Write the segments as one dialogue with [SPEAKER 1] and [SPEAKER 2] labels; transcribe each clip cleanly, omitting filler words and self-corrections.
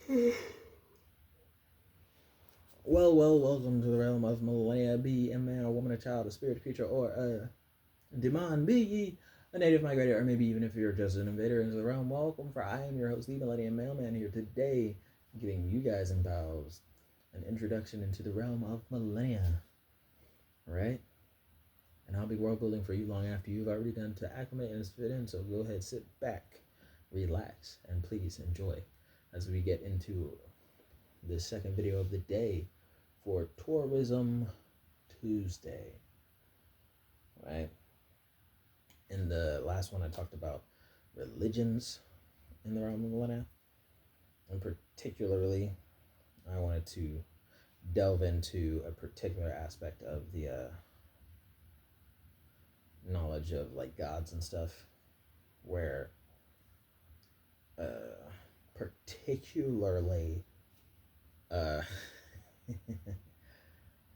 [SPEAKER 1] Well, welcome to the realm of millennia. Be ye a man, a woman, a child, a spirit, creature, or a demon. Be ye a native migrator, or maybe even if you're just an invader into the realm, welcome. For I am your host, the Millennium Mailman, here today, giving you guys and pals an introduction into the realm of millennia. Right? And I'll be world building for you long after you've already done to acclimate and fit in. So go ahead, sit back, relax, and please enjoy as we get into the second video of the day for Tourism Tuesday, right? In the last one, I talked about religions in the realm of millennia, and particularly, I wanted to delve into a particular aspect of the knowledge of like gods and stuff, where particularly,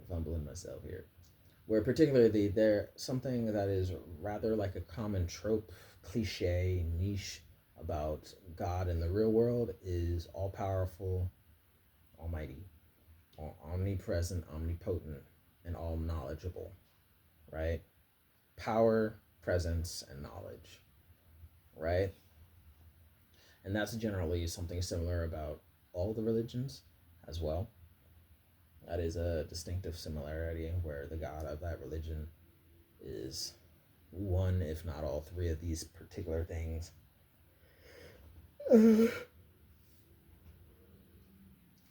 [SPEAKER 1] fumbling myself here, where particularly they're something that is rather like a common trope, cliche, niche about God in the real world is all-powerful, almighty, omnipresent, omnipotent, and all knowledgeable, right? Power, presence, and knowledge, right? And that's generally something similar about all the religions as well. That is a distinctive similarity where the god of that religion is one, if not all three of these particular things.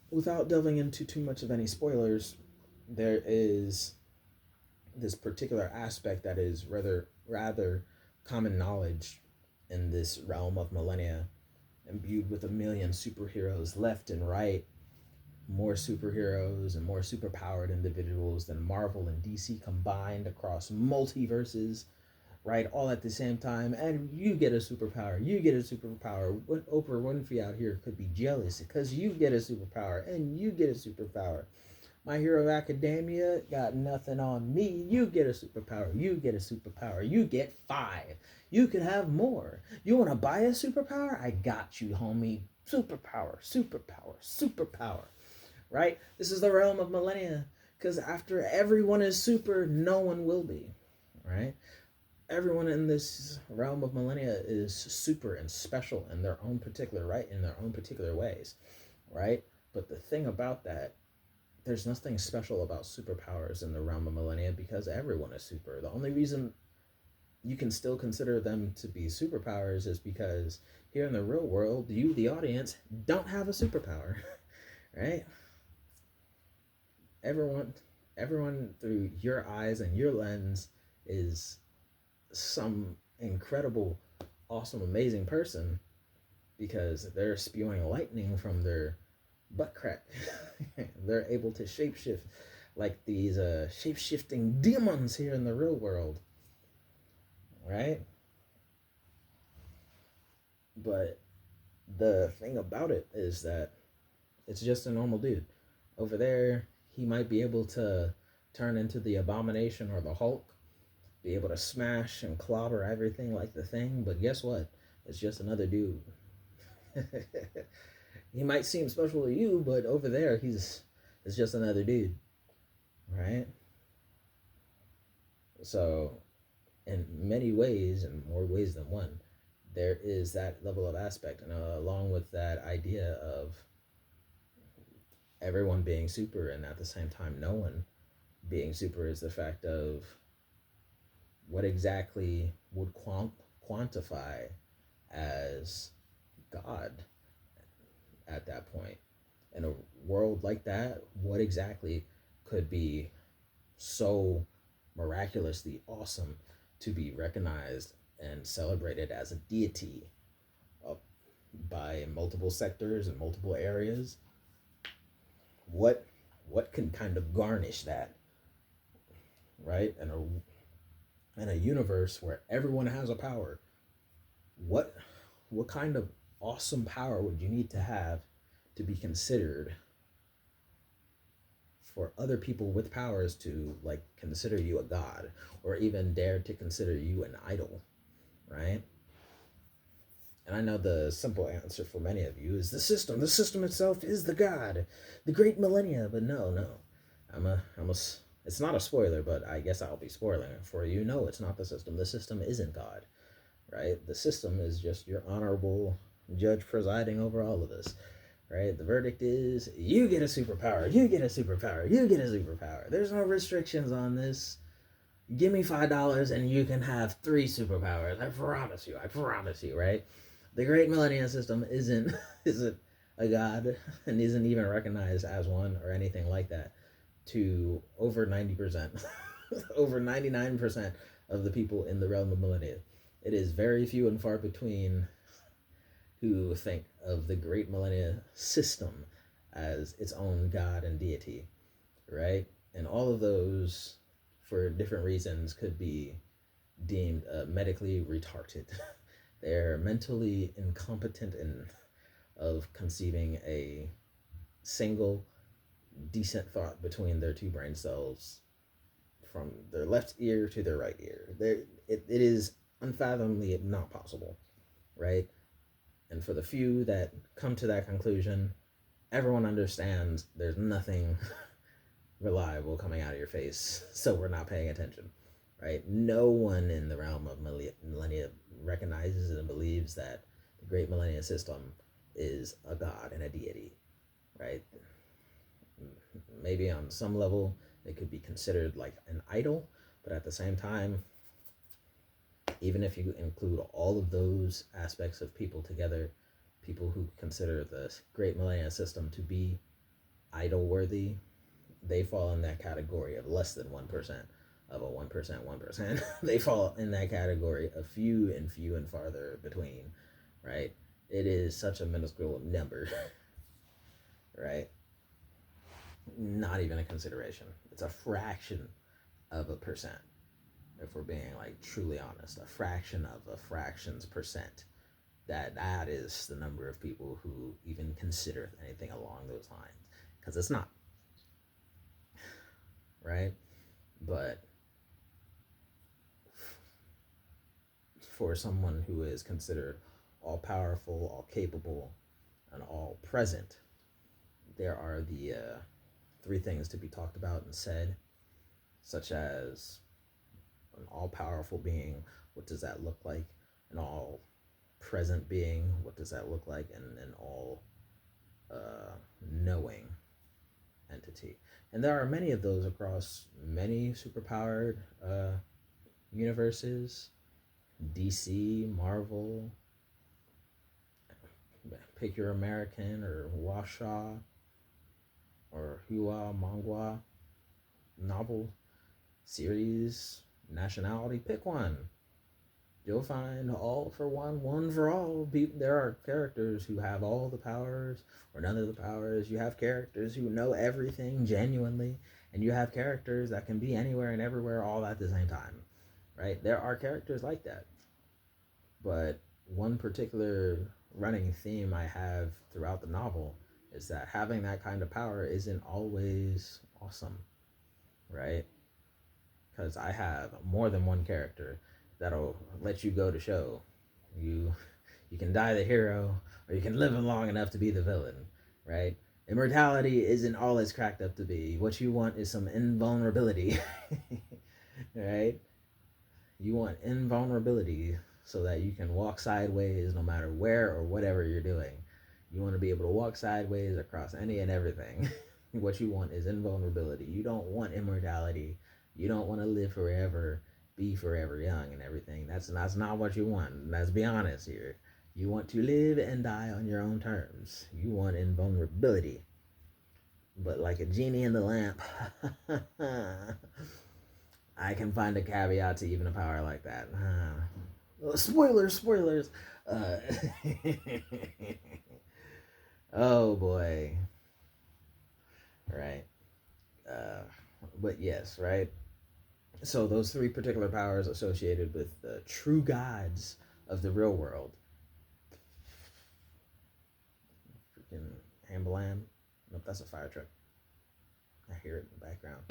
[SPEAKER 1] Without delving into too much of any spoilers, there is this particular aspect that is rather common knowledge in this realm of millennia, imbued with a million superheroes left and right, more superheroes and more superpowered individuals than Marvel and DC combined across multiverses, right? All at the same time, and you get a superpower. You get a superpower. Oprah Winfrey out here could be jealous because you get a superpower and you get a superpower. My Hero Academia got nothing on me. You get a superpower. You get a superpower. You get 5. You could have more. You want to buy a superpower? I got you, homie. Superpower, superpower, superpower. Right? This is the realm of millennia. Because after everyone is super, no one will be. Right? Everyone in this realm of millennia is super and special in their own particular right, in their own particular ways. Right? But the thing about that, there's nothing special about superpowers in the realm of millennia because everyone is super. The only reason you can still consider them to be superpowers is because here in the real world, you, the audience, don't have a superpower, right? Everyone through your eyes and your lens is some incredible, awesome, amazing person because they're spewing lightning from their butt crack. They're able to shapeshift like these shape-shifting demons here in the real world, right? But the thing about it is that it's just a normal dude. Over there, he might be able to turn into the Abomination or the Hulk, be able to smash and clobber everything like the Thing, but guess what? It's just another dude. He might seem special to you, but over there, it's just another dude, right? So, in many ways, and more ways than one, there is that level of aspect, and along with that idea of everyone being super, and at the same time, no one being super, is the fact of what exactly would quantify as God at that point. In a world like that, what exactly could be so miraculously awesome to be recognized and celebrated as a deity by multiple sectors and multiple areas? What can kind of garnish that, right? In a universe where everyone has a power, what kind of awesome power would you need to have to be considered for other people with powers to like consider you a god or even dare to consider you an idol, right? And I know the simple answer for many of you is the system. The system itself is the God, the great millennia. But no. It's not a spoiler, but I guess I'll be spoiling it for you. No, it's not the system. The system isn't God, right? The system is just your honorable judge presiding over all of this, right? The verdict is you get a superpower, you get a superpower, you get a superpower. There's no restrictions on this. Give me $5 and you can have 3 superpowers. I promise you, right? The Great Millennium System isn't a god and isn't even recognized as one or anything like that to over 90%, over 99% of the people in the realm of millennia. It is very few and far between who think of the Great Millennia System as its own god and deity, right? And all of those, for different reasons, could be deemed medically retarded. They're mentally incompetent of conceiving a single decent thought between their 2 brain cells from their left ear to their right ear. It is unfathomably not possible, right? And for the few that come to that conclusion, everyone understands there's nothing reliable coming out of your face, so we're not paying attention, right? No one in the realm of millennia recognizes and believes that the Great Millennium System is a god and a deity, right? Maybe on some level it could be considered like an idol, but at the same time, even if you include all of those aspects of people together, people who consider the Great Millennium System to be idol worthy, they fall in that category of less than 1% of a 1%. They fall in that category of few and farther between, right? It is such a minuscule number, right? Not even a consideration. It's a fraction of a percent, if we're being like truly honest. A fraction of a fraction's percent. That is the number of people who even consider anything along those lines, because it's not, right? But for someone who is considered all powerful, all capable, and all present, there are the 3 things to be talked about and said, such as an all powerful being, what does that look like? An all present being, what does that look like? And an all knowing entity. And there are many of those across many superpowered universes. DC, Marvel, pick your American or Washa or Hua, Mangua, novel, series, nationality, pick one. You'll find all for one, one for all. There are characters who have all the powers or none of the powers. You have characters who know everything genuinely, and you have characters that can be anywhere and everywhere all at the same time, right? There are characters like that. But one particular running theme I have throughout the novel is that having that kind of power isn't always awesome, right? Because I have more than one character that'll let you go to show you can die the hero, or you can live long enough to be the villain, right? Immortality isn't all it's cracked up to be. What you want is some invulnerability, right? You want invulnerability so that you can walk sideways no matter where or whatever you're doing. You want to be able to walk sideways across any and everything. What you want is invulnerability. You don't want immortality. You don't want to live forever, be forever young and everything. That's not what you want. Let's be honest here. You want to live and die on your own terms. You want invulnerability. But like a genie in the lamp, I can find a caveat to even a power like that. Spoilers. Oh boy. Right. But yes, right? So those 3 particular powers associated with the true gods of the real world. Freaking Hambalam. Nope, that's a fire truck. I hear it in the background.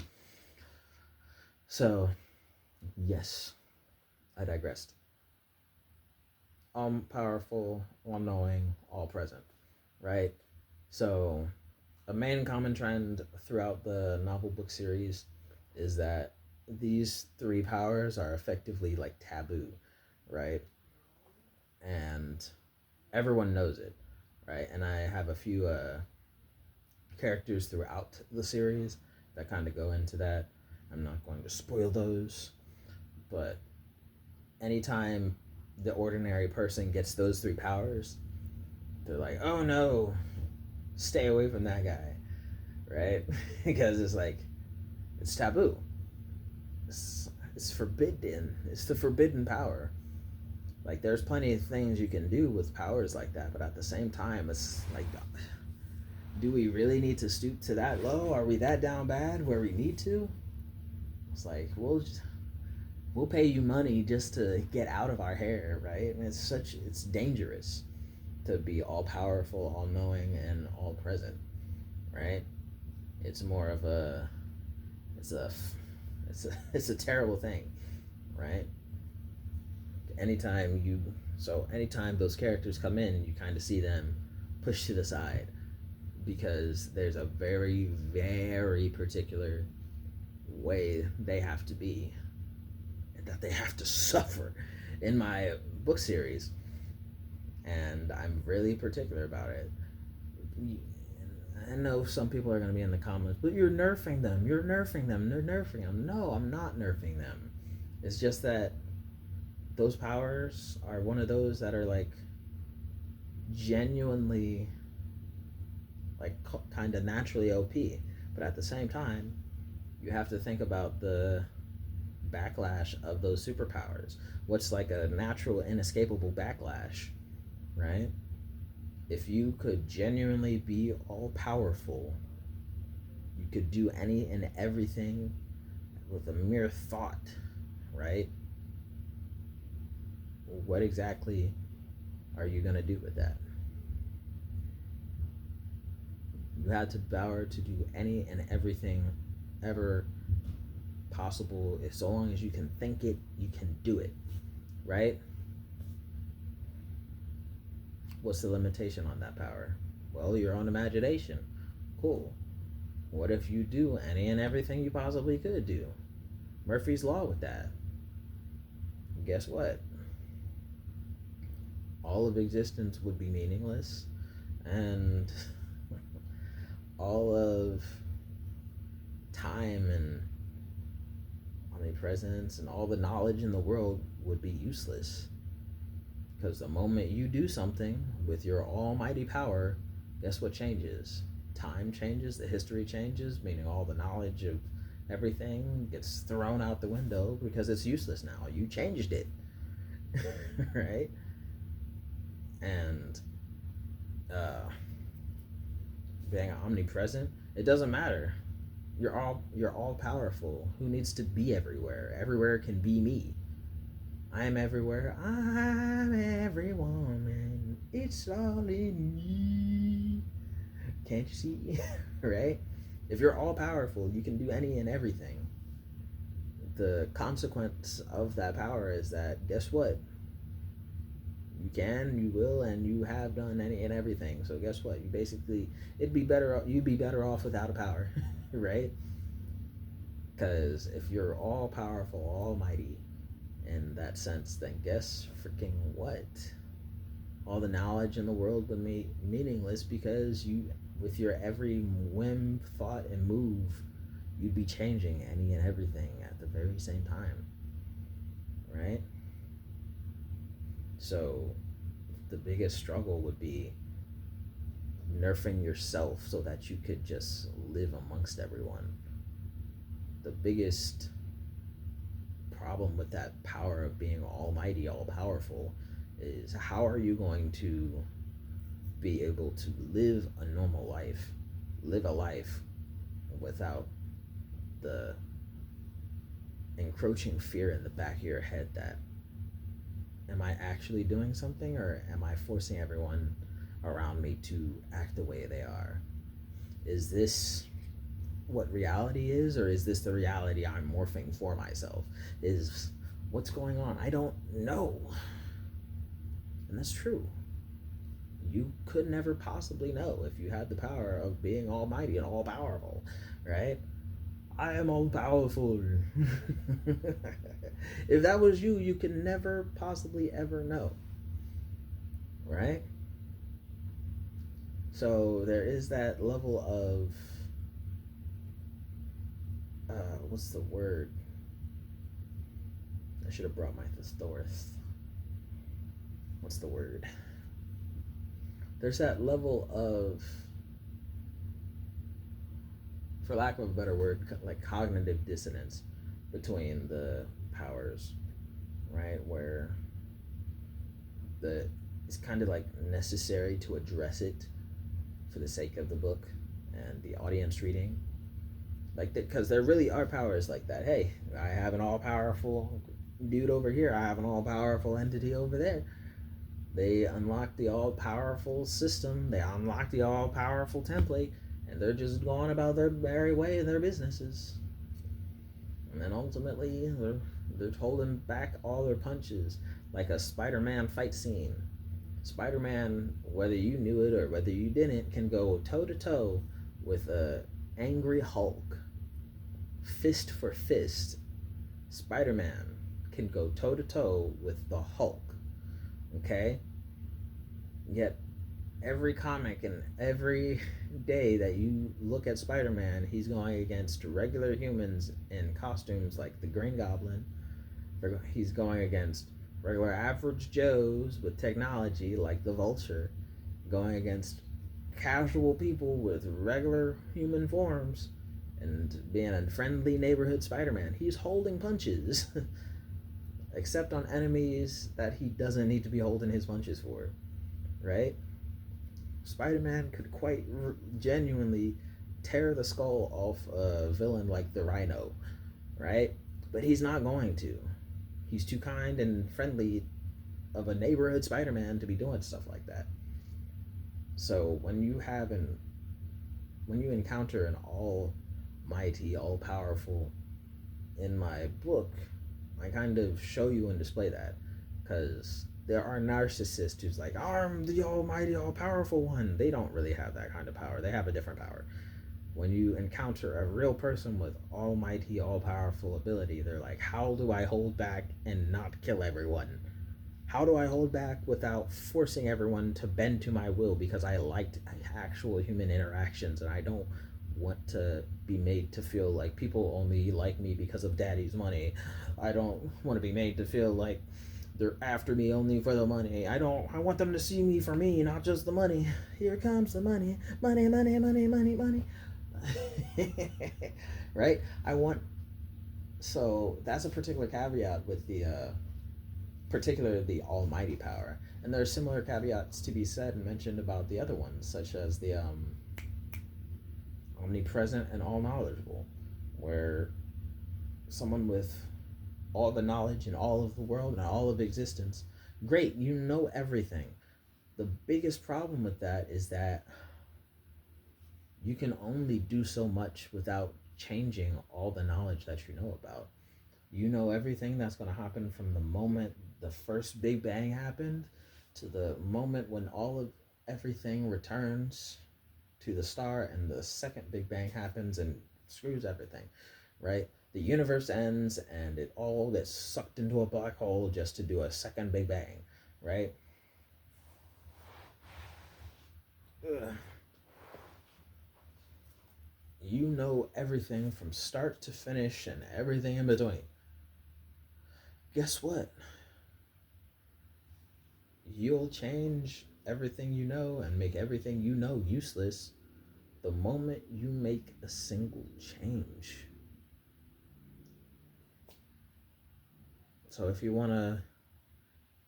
[SPEAKER 1] So, yes, I digressed. all powerful, all knowing, all present, right? So, a main common trend throughout the novel book series is that these three powers are effectively like taboo, right? And everyone knows it, right? And I have a few characters throughout the series that kind of go into that. I'm not going to spoil those, but anytime the ordinary person gets those three powers, they're like, oh no, stay away from that guy, right? Because it's like, it's taboo. It's forbidden. It's the forbidden power. Like, there's plenty of things you can do with powers like that, but at the same time, it's like, do we really need to stoop to that low? Are we that down bad where we need to? It's like, we'll pay you money just to get out of our hair, right? And it's dangerous to be all powerful, all knowing, and all present, right? It's more of it's a terrible thing, right? Anytime those characters come in, you kind of see them pushed to the side because there's a very, very particular way they have to be and that they have to suffer in my book series, and I'm really particular about it. I know some people are going to be in the comments, but you're nerfing them, they're nerfing them. No, I'm not nerfing them. It's just that those powers are one of those that are like genuinely like kind of naturally OP, but at the same time you have to think about the backlash of those superpowers. What's like a natural inescapable backlash, right? If you could genuinely be all powerful, you could do any and everything with a mere thought, right? What exactly are you going to do with that? You have the power to do any and everything ever possible. If so long as you can think it, you can do it, right? What's the limitation on that power? Well, your own imagination. Cool. What if you do any and everything you possibly could do? Murphy's Law with that. Guess what? All of existence would be meaningless, and all of time and omnipresence and all the knowledge in the world would be useless. Because the moment you do something with your almighty power, guess what changes? Time changes, the history changes, meaning all the knowledge of everything gets thrown out the window because it's useless now. You changed it, right? And being omnipresent, it doesn't matter. You're all powerful. Who needs to be everywhere? Everywhere can be me. I am everywhere. I'm every woman. It's all in me. Can't you see? Right? If you're all powerful, you can do any and everything. The consequence of that power is that, guess what? You can, you will, and you have done any and everything. So guess what? You'd be better off without a power, right? Because if you're all powerful, almighty, in that sense, then guess freaking what? All the knowledge in the world would be meaningless because you, with your every whim, thought, and move, you'd be changing any and everything at the very same time, right? So the biggest struggle would be nerfing yourself so that you could just live amongst everyone. The biggest problem with that power of being almighty, all powerful, is how are you going to be able to live a normal life, live a life without the encroaching fear in the back of your head that, am I actually doing something, or am I forcing everyone around me to act the way they are? Is this what reality is, or is this the reality I'm morphing for myself? What's going on? I don't know. And that's true. You could never possibly know if you had the power of being almighty and all powerful, right? I am all powerful. If that was you, you could never possibly ever know, right? So there is that level of what's the word? I should have brought my thesaurus. What's the word? There's that level of, for lack of a better word, like cognitive dissonance between the powers, right? Where it's kind of like necessary to address it for the sake of the book and the audience reading. Like, because there really are powers like that. Hey, I have an all-powerful dude over here. I have an all-powerful entity over there. They unlock the all-powerful system. They unlock the all-powerful template, and they're just going about their merry way in their businesses. And then ultimately, they're holding back all their punches, like a Spider-Man fight scene. Spider-Man, whether you knew it or whether you didn't, can go toe-to-toe with a angry Hulk. Fist for fist. Spider-Man can go toe-to-toe with the Hulk. Okay? Yet, every comic and every day that you look at Spider-Man, he's going against regular humans in costumes like the Green Goblin. He's going against regular average Joes with technology like the Vulture, going against casual people with regular human forms, and being a friendly neighborhood Spider-Man. He's holding punches, except on enemies that he doesn't need to be holding his punches for, right? Spider-Man could quite genuinely tear the skull off a villain like the Rhino, right? But he's not going to. He's too kind and friendly of a neighborhood Spider-Man to be doing stuff like that. So when you encounter an almighty, all-powerful in my book, I kind of show you and display that, because there are narcissists who's like, I'm the almighty, all-powerful one. They don't really have that kind of power. They have a different power. When you encounter a real person with almighty, all-powerful ability, they're like, how do I hold back and not kill everyone? How do I hold back without forcing everyone to bend to my will because I liked actual human interactions and I don't want to be made to feel like people only like me because of daddy's money. I don't want to be made to feel like they're after me only for the money. I want them to see me for me, not just the money. Here comes the money. Money, money, money, money, money. Right? So that's a particular caveat with the almighty power. And there are similar caveats to be said and mentioned about the other ones, such as the omnipresent and all knowledgeable, where someone with all the knowledge in all of the world and all of existence, great, you know everything. The biggest problem with that is that you can only do so much without changing all the knowledge that you know about. You know everything that's going to happen from the moment the first Big Bang happened to the moment when all of everything returns to the star and the second Big Bang happens and screws everything, right? The universe ends and it all gets sucked into a black hole just to do a second Big Bang, right? Ugh. You know everything from start to finish and everything in between. Guess what? You'll change everything you know and make everything you know useless the moment you make a single change. So if you want to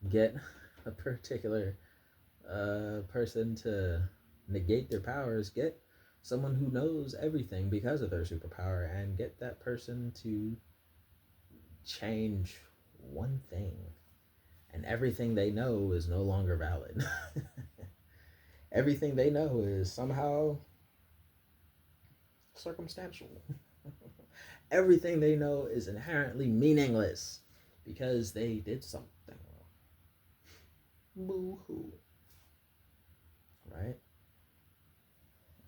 [SPEAKER 1] get a particular person to negate their powers, get someone who knows everything because of their superpower and get that person to change one thing, and everything they know is no longer valid. Everything they know is somehow circumstantial. Everything they know is inherently meaningless because they did something wrong. Boo-hoo. Right?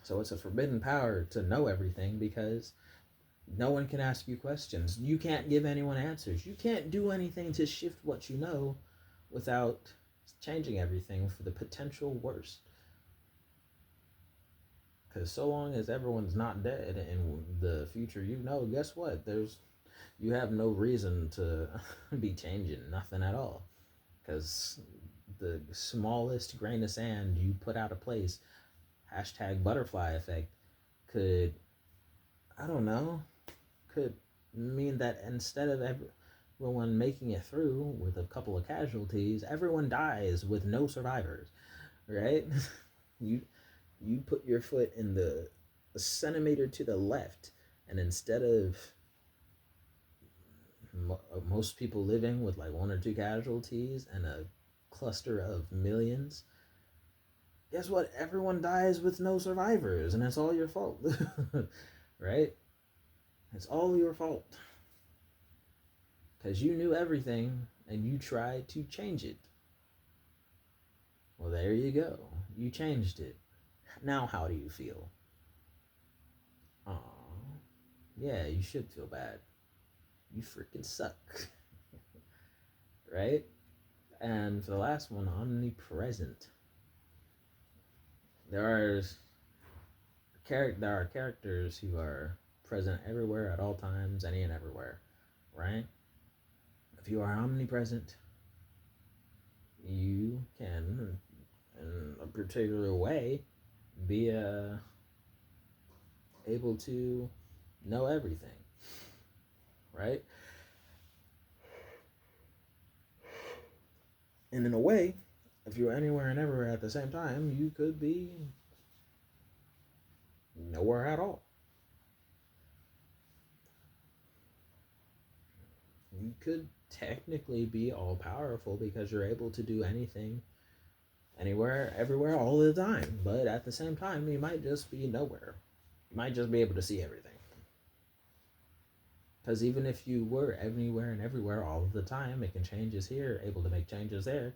[SPEAKER 1] So it's a forbidden power to know everything because no one can ask you questions. You can't give anyone answers. You can't do anything to shift what you know without changing everything for the potential worst. Because so long as everyone's not dead in the future, guess what? You have no reason to be changing nothing at all. Because the smallest grain of sand you put out of place, #butterfly effect, could, I don't know, could mean that instead of everyone making it through with a couple of casualties, everyone dies with no survivors, right? you you put your foot in a centimeter to the left, and instead of most people living with like one or two casualties and a cluster of millions, guess what? Everyone dies with no survivors, and it's all your fault. Right? It's all your fault. Because you knew everything and you tried to change it. Well, there you go. You changed it. Now how do you feel? Aw. Yeah, you should feel bad. You freaking suck. Right? And for the last one, omnipresent. There are characters who are present everywhere at all times, any and everywhere, right? If you are omnipresent, you can, in a particular way, be able to know everything, right? And in a way, if you're anywhere and everywhere at the same time, you could be nowhere at all. You could technically be all powerful because you're able to do anything, anywhere, everywhere, all the time. But at the same time, you might just be nowhere. You might just be able to see everything. Because even if you were anywhere and everywhere all of the time, making changes here, able to make changes there,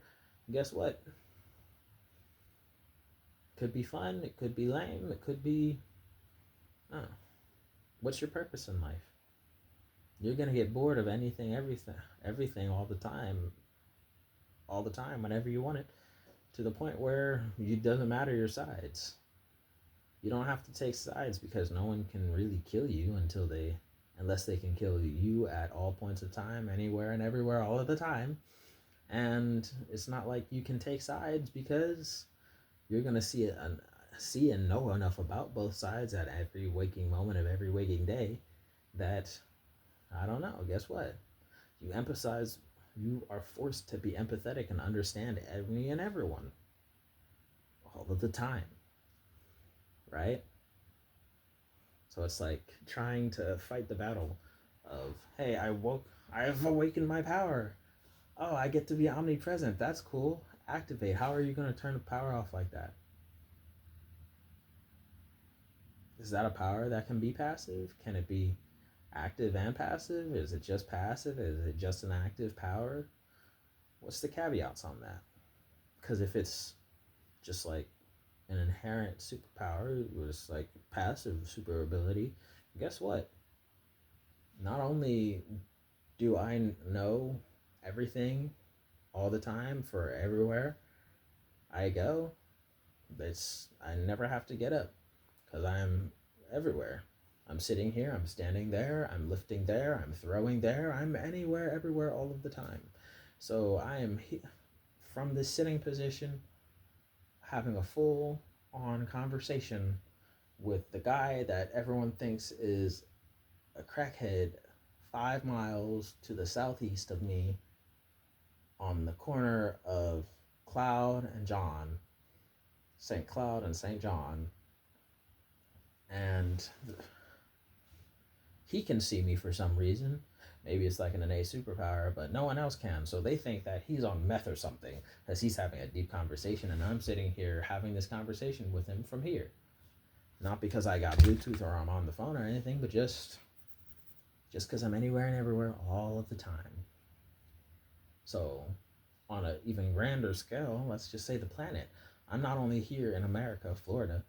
[SPEAKER 1] guess what? It could be fun, it could be lame, it could be... Oh. What's your purpose in life? You're going to get bored of everything, all the time, whenever you want it, to the point where it doesn't matter your sides. You don't have to take sides because no one can really kill you unless they can kill you at all points of time, anywhere and everywhere, all of the time. And it's not like you can take sides because you're going to see and know enough about both sides at every waking moment of every waking day that, I don't know, guess what? You are forced to be empathetic and understand every and everyone all of the time, right? So it's like trying to fight the battle of, hey, I've awakened my power. Oh, I get to be omnipresent. That's cool. Activate. How are you going to turn the power off like that? Is that a power that can be passive? Can it be active and passive? Is it just passive? Is it just an active power? What's the caveats on that? Because if it's just like an inherent superpower with like passive super ability, guess what? Not only do I know everything all the time for everywhere I go, I never have to get up because I'm everywhere. I'm sitting here, I'm standing there, I'm lifting there, I'm throwing there, I'm anywhere, everywhere, all of the time. So I am from this sitting position having a full on conversation with the guy that everyone thinks is a crackhead 5 miles to the southeast of me on the corner of Cloud and John, St. Cloud and St. John, and he can see me for some reason. Maybe it's like an innate superpower, but no one else can. So they think that he's on meth or something because he's having a deep conversation, and I'm sitting here having this conversation with him from here. Not because I got Bluetooth or I'm on the phone or anything, but just because I'm anywhere and everywhere all of the time. So on an even grander scale, let's just say the planet. I'm not only here in America, Florida,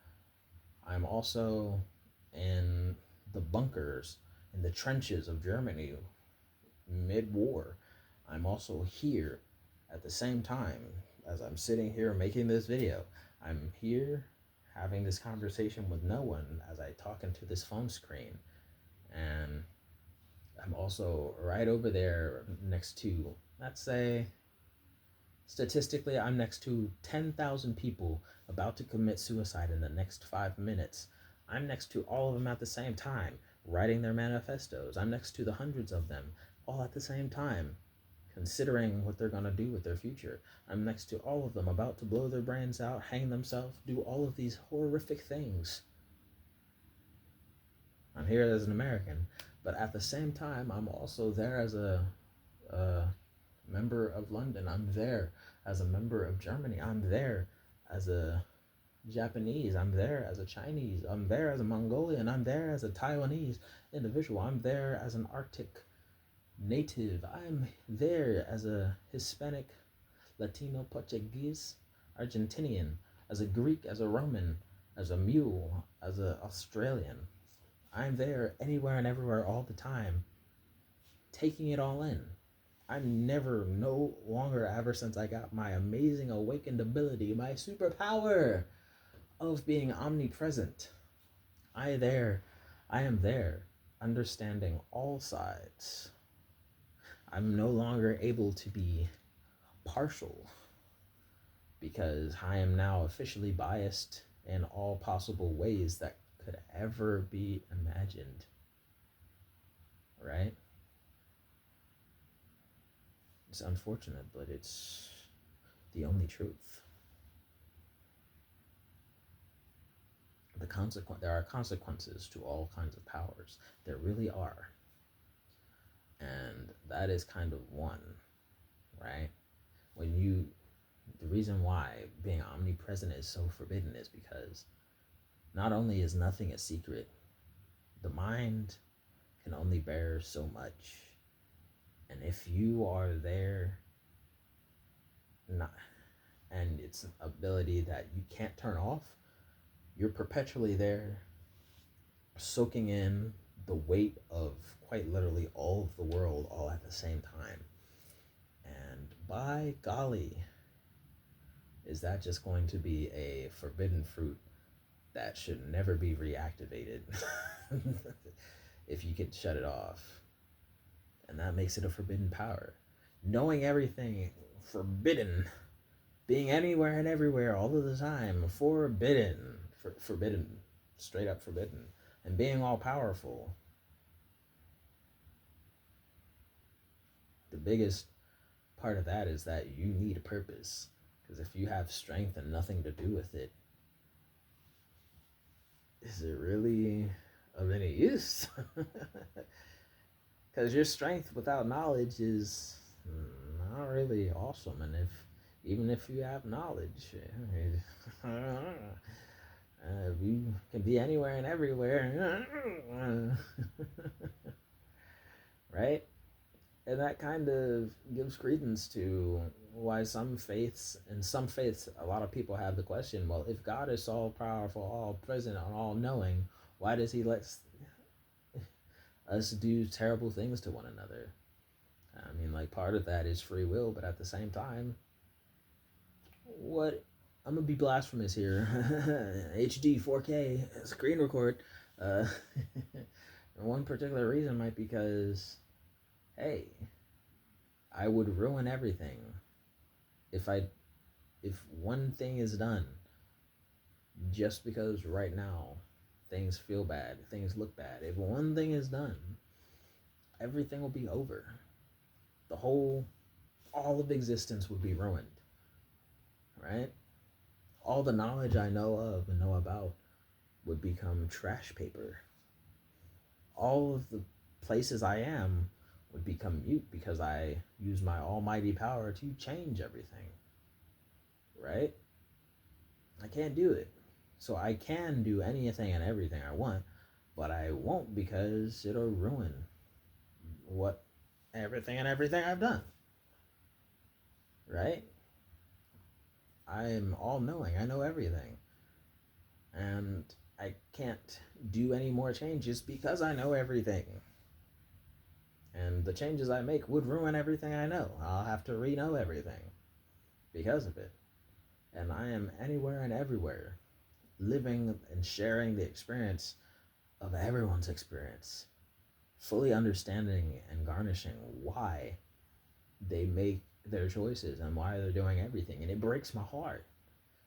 [SPEAKER 1] I'm also in the bunkers, in the trenches of Germany mid war. I'm also here at the same time as I'm sitting here making this video. I'm here having this conversation with no one as I talk into this phone screen. And I'm also right over there next to, let's say, statistically, I'm next to 10,000 people about to commit suicide in the next 5 minutes. I'm next to all of them at the same time, writing their manifestos. I'm next to the hundreds of them, all at the same time, considering what they're going to do with their future. I'm next to all of them about to blow their brains out, hang themselves, do all of these horrific things. I'm here as an American, but at the same time, I'm also there as a member of London. I'm there as a member of Germany. I'm there as a Japanese. I'm there as a Chinese. I'm there as a Mongolian. I'm there as a Taiwanese individual. I'm there as an Arctic native. I'm there as a Hispanic, Latino, Portuguese, Argentinian, as a Greek, as a Roman, as a mule, as an Australian. I'm there anywhere and everywhere all the time, taking it all in. I'm never, no longer, ever since I got my amazing awakened ability, my superpower of being omnipresent. I am there, understanding all sides. I'm no longer able to be partial because I am now officially biased in all possible ways that could ever be imagined. Right? It's unfortunate, but it's the only truth. There are consequences to all kinds of powers. There really are. And that is kind of one, right? The reason why being omnipresent is so forbidden is because not only is nothing a secret, the mind can only bear so much. And if you are there, and it's an ability that you can't turn off, you're perpetually there, soaking in the weight of quite literally all of the world all at the same time. And by golly, is that just going to be a forbidden fruit that should never be reactivated if you could shut it off. And that makes it a forbidden power. Knowing everything, forbidden. Being anywhere and everywhere all of the time, forbidden. Forbidden. Straight up forbidden. And being all powerful. The biggest part of that is that you need a purpose. Because if you have strength and nothing to do with it, is it really of any use? Because your strength without knowledge is not really awesome. And even if you have knowledge, you can be anywhere and everywhere. Right? And that kind of gives credence to why in some faiths, a lot of people have the question, well, if God is all powerful, all present, and all knowing, why does he let us do terrible things to one another? I mean, like, part of that is free will, but at the same time, I'm gonna be blasphemous here. HD 4K screen record. One particular reason might be because, hey, I would ruin everything if one thing is done just because right now things feel bad, things look bad. If one thing is done, everything will be over. All of existence would be ruined, right? All the knowledge I know of and know about would become trash paper. All of the places I am would become mute because I use my almighty power to change everything, right? I can't do it. So I can do anything and everything I want, but I won't because it'll ruin everything I've done, right? I'm all knowing. I know everything. And I can't do any more changes because I know everything. And the changes I make would ruin everything I know. I'll have to re-know everything because of it. And I am anywhere and everywhere, living and sharing the experience of everyone's experience, fully understanding and garnishing why they make their choices and why they're doing everything. And it breaks my heart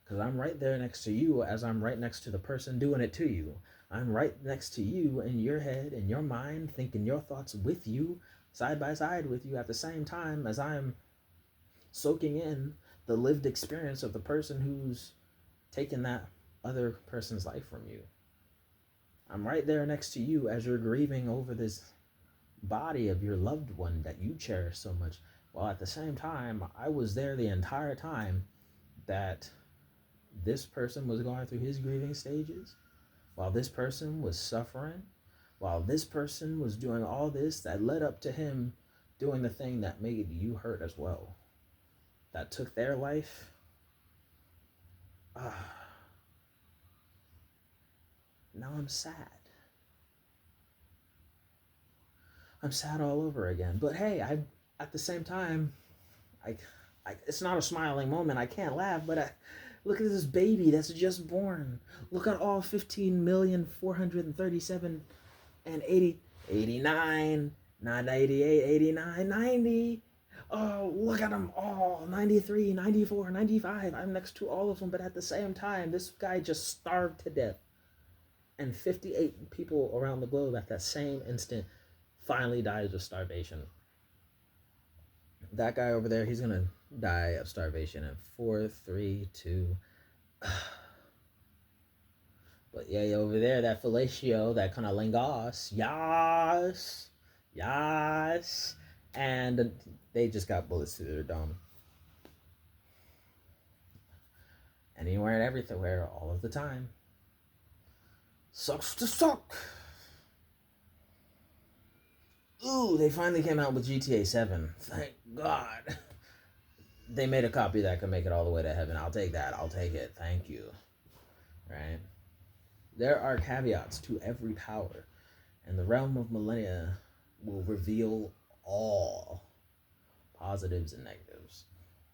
[SPEAKER 1] because I'm right there next to you as I'm right next to the person doing it to you. I'm right next to you in your head, in your mind, thinking your thoughts with you, side by side with you at the same time as I'm soaking in the lived experience of the person who's taken that other person's life from you. I'm right there next to you as you're grieving over this body of your loved one that you cherish so much, while at the same time, I was there the entire time that this person was going through his grieving stages, while this person was suffering, while this person was doing all this that led up to him doing the thing that made you hurt as well, that took their life. Now I'm sad. I'm sad all over again. But hey, at the same time, I it's not a smiling moment. I can't laugh, but look at this baby that's just born. Look at all 15,437 and 80, 89, not 88, 89, 90. Oh, look at them all. 93, 94, 95. I'm next to all of them, but at the same time, this guy just starved to death. And 58 people around the globe at that same instant finally dies of starvation. That guy over there, he's gonna die of starvation in 4, 3, 2. But yeah, over there, that fellatio, that kind of lingos, yes, and they just got bullets through their dome. Anywhere and everywhere, all of the time. Sucks to suck. Ooh, they finally came out with GTA 7. Thank God. They made a copy that could make it all the way to heaven. I'll take that. I'll take it. Thank you. Right? There are caveats to every power, and the Realm-of-Millenia will reveal all positives and negatives.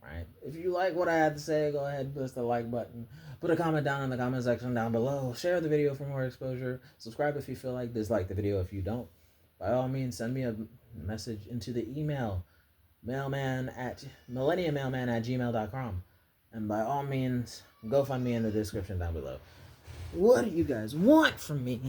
[SPEAKER 1] Right? If you like what I had to say, go ahead and push the like button. Put a comment down in the comment section down below. Share the video for more exposure. Subscribe if you feel like. Dislike the video if you don't. By all means, send me a message into the email millenniamailman@gmail.com. And by all means, go find me in the description down below. What do you guys want from me?